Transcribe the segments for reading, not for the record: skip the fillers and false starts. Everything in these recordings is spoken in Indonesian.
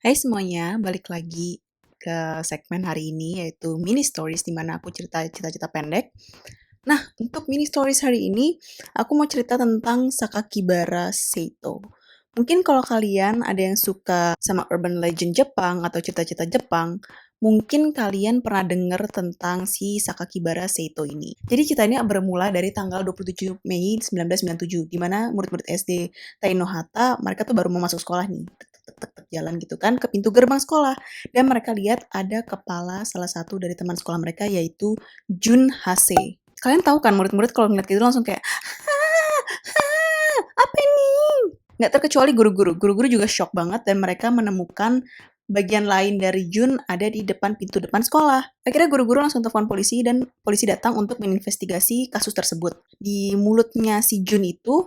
Hai semuanya, balik lagi ke segmen hari ini yaitu mini stories di mana aku cerita cita-cita pendek. Nah, untuk mini stories hari ini aku mau cerita tentang Sakakibara Seito. Mungkin kalau kalian ada yang suka sama urban legend Jepang atau cita-cita Jepang, mungkin kalian pernah dengar tentang si Sakakibara Seito ini. Jadi ceritanya bermula dari tanggal 27 Mei 1997, di mana murid-murid SD Tainohata, mereka tuh baru mau masuk sekolah nih. Jalan gitu kan ke pintu gerbang sekolah, dan mereka lihat ada kepala salah satu dari teman sekolah mereka yaitu Jun Hase. Kalian tahu kan murid-murid kalau ngeliat gitu langsung kayak apa ini? Nggak terkecuali guru-guru. Guru-guru juga shock banget dan mereka menemukan bagian lain dari Jun ada di depan pintu depan sekolah. Akhirnya guru-guru langsung telepon polisi dan polisi datang untuk menginvestigasi kasus tersebut. Di mulutnya si Jun itu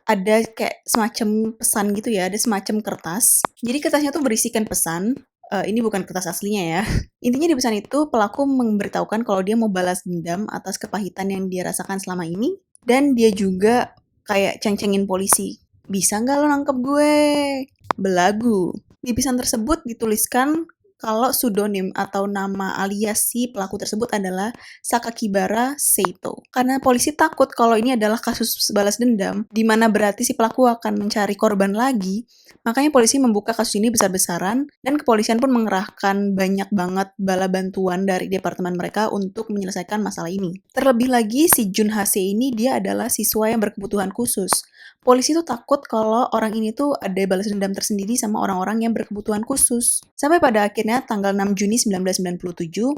ada kayak semacam pesan gitu ya, ada semacam kertas. Jadi kertasnya tuh berisikan pesan. Ini bukan kertas aslinya ya. Intinya di pesan itu pelaku memberitahukan kalau dia mau balas dendam atas kepahitan yang dia rasakan selama ini. Dan dia juga kayak ceng-cengin polisi. Bisa nggak lo nangkep gue? Belagu. Di pesan tersebut dituliskan kalau pseudonym atau nama alias si pelaku tersebut adalah Sakakibara Seito. Karena polisi takut kalau ini adalah kasus balas dendam, di mana berarti si pelaku akan mencari korban lagi, makanya polisi membuka kasus ini besar-besaran, dan kepolisian pun mengerahkan banyak banget bala bantuan dari departemen mereka untuk menyelesaikan masalah ini. Terlebih lagi, si Jun Hase ini dia adalah siswa yang berkebutuhan khusus. Polisi tuh takut kalau orang ini tuh ada balas dendam tersendiri sama orang-orang yang berkebutuhan khusus. Sampai pada akhirnya tanggal 6 Juni 1997,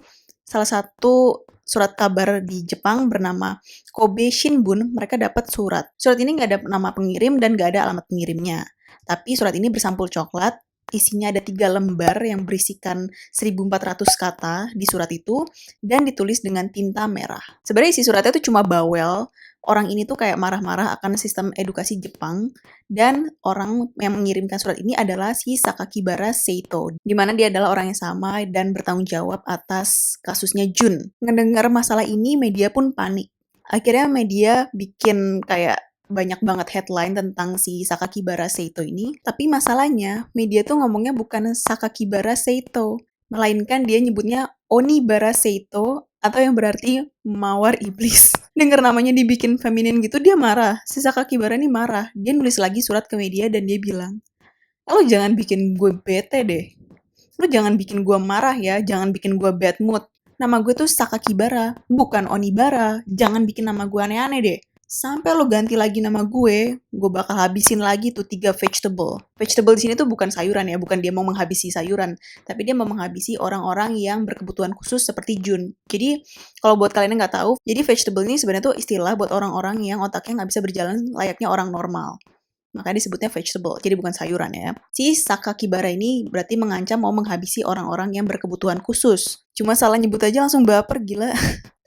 salah satu surat kabar di Jepang bernama Kobe Shinbun, mereka dapat surat. Surat ini nggak ada nama pengirim dan nggak ada alamat pengirimnya. Tapi surat ini bersampul coklat, isinya ada 3 lembar yang berisikan 1.400 kata di surat itu, dan ditulis dengan tinta merah. Sebenarnya isi suratnya itu cuma bawel, orang ini tuh kayak marah-marah akan sistem edukasi Jepang, dan orang yang mengirimkan surat ini adalah si Sakakibara Seito, di mana dia adalah orang yang sama dan bertanggung jawab atas kasusnya Jun. Ngedengar masalah ini, media pun panik. Akhirnya media bikin kayak banyak banget headline tentang si Sakakibara Seito ini, tapi masalahnya media tuh ngomongnya bukan Sakakibara Seito, melainkan dia nyebutnya Onibara Seito, atau yang berarti mawar iblis. Dengar namanya dibikin feminin gitu, dia marah. Si Sakakibara ini marah. Dia nulis lagi surat ke media dan dia bilang, lo jangan bikin gue bete deh. Lo jangan bikin gue marah ya, jangan bikin gue bad mood. Nama gue tuh Sakakibara, bukan Onibara. Jangan bikin nama gue aneh-aneh deh. Sampai lo ganti lagi nama gue bakal habisin lagi tuh 3 vegetable. Vegetable di sini tuh bukan sayuran ya, bukan dia mau menghabisi sayuran, tapi dia mau menghabisi orang-orang yang berkebutuhan khusus seperti Jun. Jadi, kalau buat kalian yang nggak tahu, jadi vegetable ini sebenarnya tuh istilah buat orang-orang yang otaknya nggak bisa berjalan layaknya orang normal. Makanya disebutnya vegetable, jadi bukan sayuran ya. Si Sakakibara ini berarti mengancam mau menghabisi orang-orang yang berkebutuhan khusus. Cuma salah nyebut aja langsung baper, gila.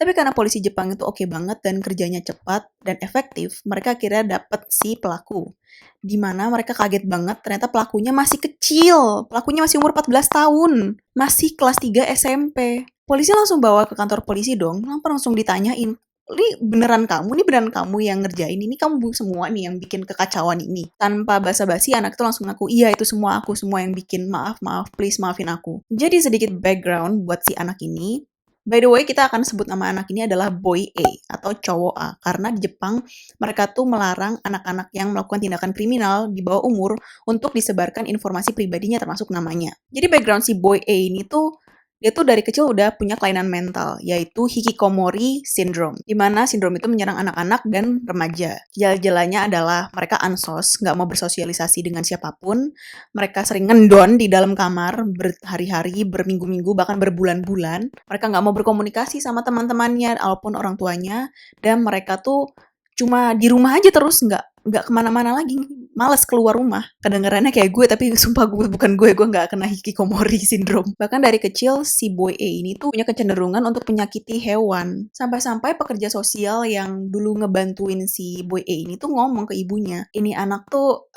Tapi karena polisi Jepang itu oke banget dan kerjanya cepat dan efektif, mereka akhirnya dapet si pelaku. Dimana mereka kaget banget, ternyata pelakunya masih kecil. Pelakunya masih umur 14 tahun. Masih kelas 3 SMP. Polisi langsung bawa ke kantor polisi dong, langsung ditanyain, ini beneran kamu yang ngerjain ini, kamu semua nih yang bikin kekacauan ini. Tanpa basa-basi anak itu langsung ngaku, iya itu semua aku semua yang bikin, maaf, please maafin aku. Jadi sedikit background buat si anak ini. By the way, kita akan sebut nama anak ini adalah Boy A atau cowok A, karena di Jepang mereka tuh melarang anak-anak yang melakukan tindakan kriminal di bawah umur untuk disebarkan informasi pribadinya termasuk namanya. Jadi background si Boy A ini tuh dia tuh dari kecil udah punya kelainan mental, yaitu Hikikomori Syndrome, di mana sindrom itu menyerang anak-anak dan remaja. Gejala-gejalanya adalah mereka ansos, nggak mau bersosialisasi dengan siapapun, mereka sering ngendon di dalam kamar berhari-hari, berminggu-minggu, bahkan berbulan-bulan, mereka nggak mau berkomunikasi sama teman-temannya ataupun orang tuanya, dan mereka tuh cuma di rumah aja terus, nggak kemana-mana lagi, males keluar rumah. Kedengarannya kayak gue, tapi sumpah bukan gue nggak kena hikikomori syndrome. Bahkan dari kecil, si Boy A ini tuh punya kecenderungan untuk menyakiti hewan. Sampai-sampai pekerja sosial yang dulu ngebantuin si Boy A ini tuh ngomong ke ibunya, ini anak tuh,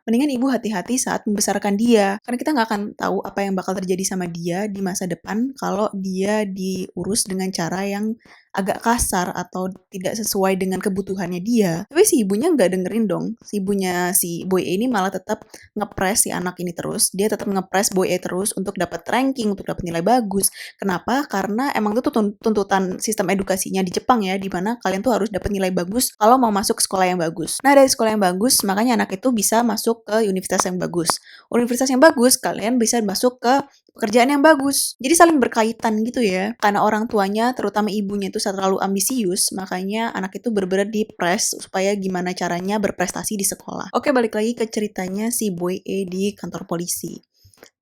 mendingan ibu hati-hati saat membesarkan dia. Karena kita nggak akan tahu apa yang bakal terjadi sama dia di masa depan kalau dia diurus dengan cara yang agak kasar atau tidak sesuai dengan kebutuhannya dia. Tapi si ibunya nggak dengerin dong. Si ibunya si Boy A ini malah tetap ngepres si anak ini terus. Dia tetap ngepres Boy A terus untuk dapat ranking, untuk dapat nilai bagus. Kenapa? Karena emang itu tuntutan sistem edukasinya di Jepang ya, di mana kalian tuh harus dapat nilai bagus kalau mau masuk sekolah yang bagus. Nah, dari sekolah yang bagus, makanya anak itu bisa masuk ke universitas yang bagus. Universitas yang bagus, kalian bisa masuk ke pekerjaan yang bagus. Jadi saling berkaitan gitu ya. Karena orang tuanya, terutama ibunya itu terlalu ambisius, makanya anak itu bener-bener dipres supaya gimana caranya berprestasi di sekolah. Oke, balik lagi ke ceritanya si Boy A di kantor polisi.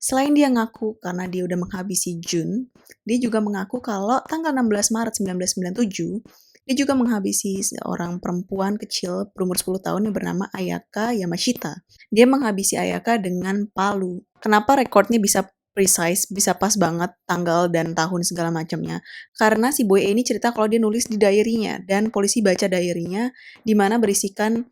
Selain dia ngaku karena dia udah menghabisi Jun, dia juga mengaku kalau tanggal 16 Maret 1997, dia juga menghabisi seorang perempuan kecil berumur 10 tahun yang bernama Ayaka Yamashita. Dia menghabisi Ayaka dengan palu. Kenapa rekornya bisa precise, bisa pas banget tanggal dan tahun segala macamnya? Karena si Boy A ini cerita kalau dia nulis di diary-nya, dan polisi baca diary-nya di mana berisikan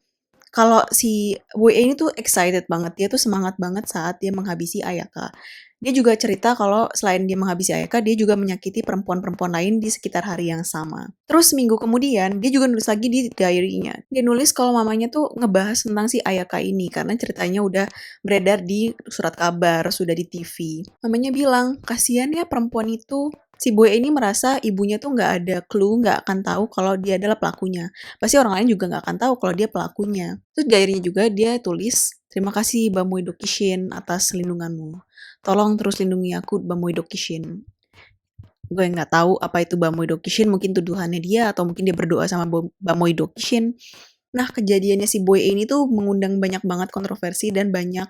kalau si Boy A ini tuh excited banget, dia tuh semangat banget saat dia menghabisi Ayaka. Dia juga cerita kalau selain dia menghabisi Ayaka, dia juga menyakiti perempuan-perempuan lain di sekitar hari yang sama. Terus seminggu kemudian, dia juga nulis lagi di diary-nya. Dia nulis kalau mamanya tuh ngebahas tentang si Ayaka ini, karena ceritanya udah beredar di surat kabar, sudah di TV. Mamanya bilang, kasihan ya perempuan itu. Si Boy ini merasa ibunya tuh nggak ada clue, nggak akan tahu kalau dia adalah pelakunya. Pasti orang lain juga nggak akan tahu kalau dia pelakunya. Terus diary-nya juga dia tulis, terima kasih Bamui Dokishin atas lindunganmu. Tolong terus lindungi aku, Bamui Dokishin. Gue nggak tahu apa itu Bamui Dokishin, mungkin tuduhannya dia, atau mungkin dia berdoa sama Bamui Dokishin. Nah, kejadiannya si Boy ini tuh mengundang banyak banget kontroversi dan banyak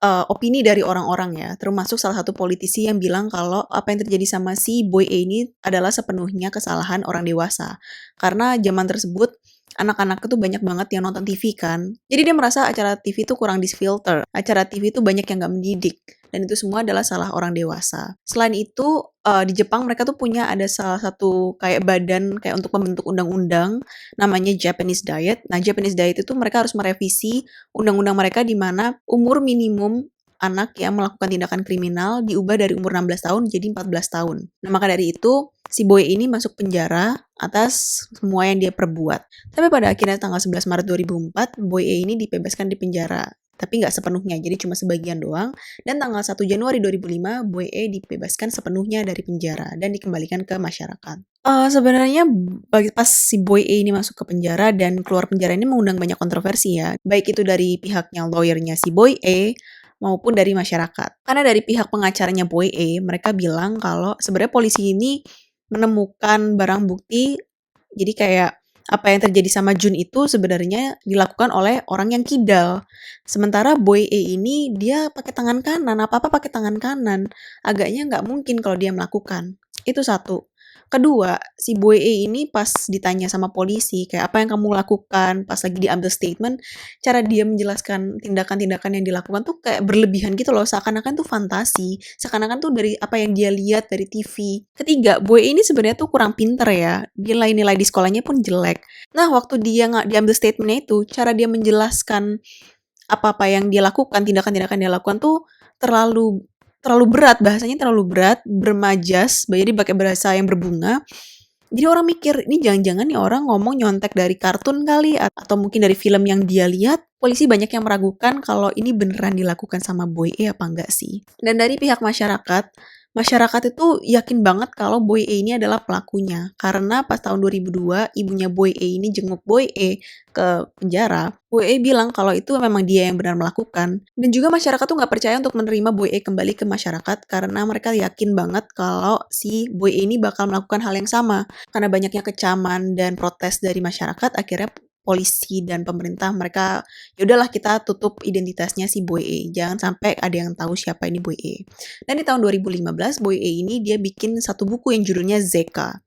opini dari orang-orang ya, termasuk salah satu politisi yang bilang kalau apa yang terjadi sama si Boy A ini adalah sepenuhnya kesalahan orang dewasa. Karena zaman tersebut, anak-anak itu banyak banget yang nonton TV kan. Jadi dia merasa acara TV itu kurang disfilter. Acara TV itu banyak yang gak mendidik. Dan itu semua adalah salah orang dewasa. Selain itu, di Jepang mereka tuh punya ada salah satu kayak badan kayak untuk membentuk undang-undang namanya Japanese Diet. Nah, Japanese Diet itu mereka harus merevisi undang-undang mereka di mana umur minimum anak yang melakukan tindakan kriminal diubah dari umur 16 tahun jadi 14 tahun. Nah, maka dari itu, si Boy ini masuk penjara atas semua yang dia perbuat. Tapi pada akhirnya tanggal 11 Maret 2004, Boy A ini dibebaskan di penjara. Tapi nggak sepenuhnya, jadi cuma sebagian doang. Dan tanggal 1 Januari 2005, Boy A dibebaskan sepenuhnya dari penjara dan dikembalikan ke masyarakat. Sebenarnya pas si Boy A ini masuk ke penjara dan keluar penjara ini mengundang banyak kontroversi ya. Baik itu dari pihaknya lawyernya si Boy A, maupun dari masyarakat. Karena dari pihak pengacaranya Boy A, mereka bilang kalau sebenarnya polisi ini menemukan barang bukti, jadi kayak apa yang terjadi sama Jun itu sebenarnya dilakukan oleh orang yang kidal. Sementara Boy A ini dia pakai tangan kanan, apa-apa pakai tangan kanan. Agaknya nggak mungkin kalau dia melakukan. Itu satu. Kedua, si Boy A ini pas ditanya sama polisi, kayak apa yang kamu lakukan pas lagi diambil statement, cara dia menjelaskan tindakan-tindakan yang dilakukan tuh kayak berlebihan gitu loh, seakan-akan tuh fantasi, seakan-akan tuh dari apa yang dia lihat dari TV. Ketiga, Boy A ini sebenarnya tuh kurang pinter ya, nilai-nilai di sekolahnya pun jelek. Nah, waktu dia nggak diambil statementnya itu, cara dia menjelaskan apa-apa yang dia lakukan, tindakan-tindakan yang dia lakukan tuh terlalu berat, bahasanya terlalu berat, bermajas, jadi pakai bahasa yang berbunga. Jadi orang mikir, ini jangan-jangan nih orang ngomong nyontek dari kartun kali, atau mungkin dari film yang dia lihat. Polisi banyak yang meragukan kalau ini beneran dilakukan sama Boy A apa enggak sih. Dan dari pihak masyarakat itu yakin banget kalau Boy A ini adalah pelakunya. Karena pas tahun 2002, ibunya Boy A ini jenguk Boy A ke penjara. Boy A bilang kalau itu memang dia yang benar melakukan. Dan juga masyarakat tuh nggak percaya untuk menerima Boy A kembali ke masyarakat karena mereka yakin banget kalau si Boy A ini bakal melakukan hal yang sama. Karena banyaknya kecaman dan protes dari masyarakat, akhirnya polisi dan pemerintah mereka yaudahlah kita tutup identitasnya si Boy A, jangan sampai ada yang tahu siapa ini Boy A. Dan di tahun 2015 Boy A ini dia bikin satu buku yang judulnya Zeka.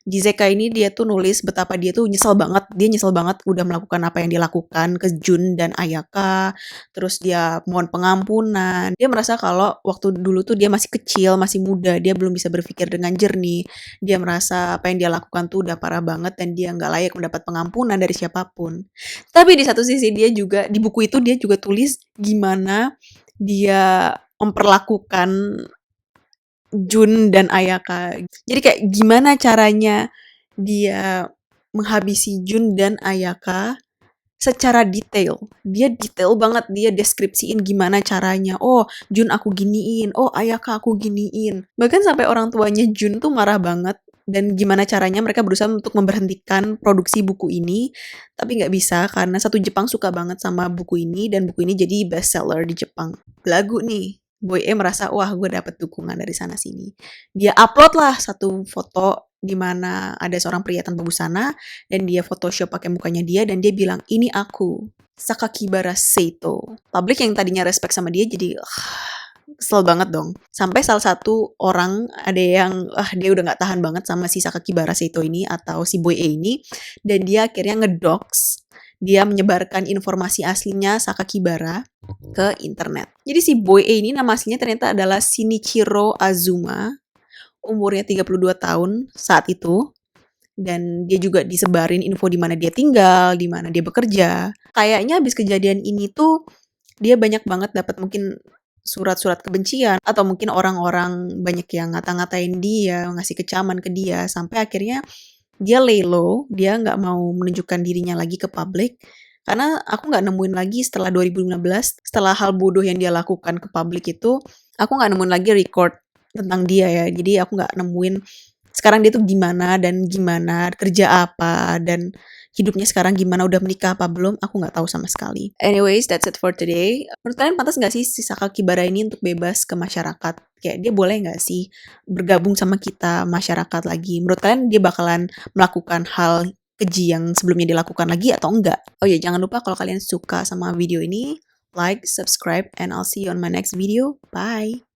Di Zeka ini dia tuh nulis betapa dia tuh nyesel banget udah melakukan apa yang dia lakukan ke Jun dan Ayaka, terus dia mohon pengampunan. Dia merasa kalau waktu dulu tuh dia masih kecil, masih muda, dia belum bisa berpikir dengan jernih. Dia merasa apa yang dia lakukan tuh udah parah banget dan dia nggak layak mendapat pengampunan dari siapapun. apapun. Tapi di satu sisi dia juga, di buku itu dia juga tulis gimana dia memperlakukan Jun dan Ayaka. Jadi kayak gimana caranya dia menghabisi Jun dan Ayaka secara detail. Dia detail banget, dia deskripsiin gimana caranya. Oh, Jun aku giniin. Oh, Ayaka aku giniin. Bahkan sampai orang tuanya Jun tuh marah banget. Dan gimana caranya mereka berusaha untuk memberhentikan produksi buku ini. Tapi nggak bisa karena satu Jepang suka banget sama buku ini. Dan buku ini jadi bestseller di Jepang. Belagu nih. Boy E merasa, wah gue dapet dukungan dari sana-sini. Dia upload lah satu foto di mana ada seorang pria tanpa busana dan dia photoshop pakai mukanya dia dan dia bilang, ini aku, Sakakibara Seito. Publik yang tadinya respect sama dia jadi kesel banget dong. Sampai salah satu orang ada yang dia udah gak tahan banget sama si Sakakibara Seito ini atau si Boy E ini dan dia akhirnya ngedox. Dia menyebarkan informasi aslinya Sakakibara ke internet. Jadi si Boy E ini nama aslinya ternyata adalah Shinichiro Azuma. Umurnya 32 tahun saat itu. Dan dia juga disebarin info di mana dia tinggal, di mana dia bekerja. Kayaknya habis kejadian ini tuh dia banyak banget dapat mungkin surat-surat kebencian atau mungkin orang-orang banyak yang ngata-ngatain dia, ngasih kecaman ke dia sampai akhirnya dia lay low, dia nggak mau menunjukkan dirinya lagi ke publik. Karena aku nggak nemuin lagi setelah 2015, setelah hal bodoh yang dia lakukan ke publik itu, aku nggak nemuin lagi record tentang dia ya. Jadi aku nggak nemuin sekarang dia tuh gimana dan gimana, kerja apa, dan hidupnya sekarang gimana, udah menikah apa belum, aku nggak tahu sama sekali. Anyways, that's it for today. Menurut kalian pantas nggak sih si Sakakibara ini untuk bebas ke masyarakat? Kayak dia boleh nggak sih bergabung sama kita masyarakat lagi? Menurut kalian dia bakalan melakukan hal keji yang sebelumnya dilakukan lagi atau enggak? Oh ya, jangan lupa kalau kalian suka sama video ini, like, subscribe, and I'll see you on my next video. Bye!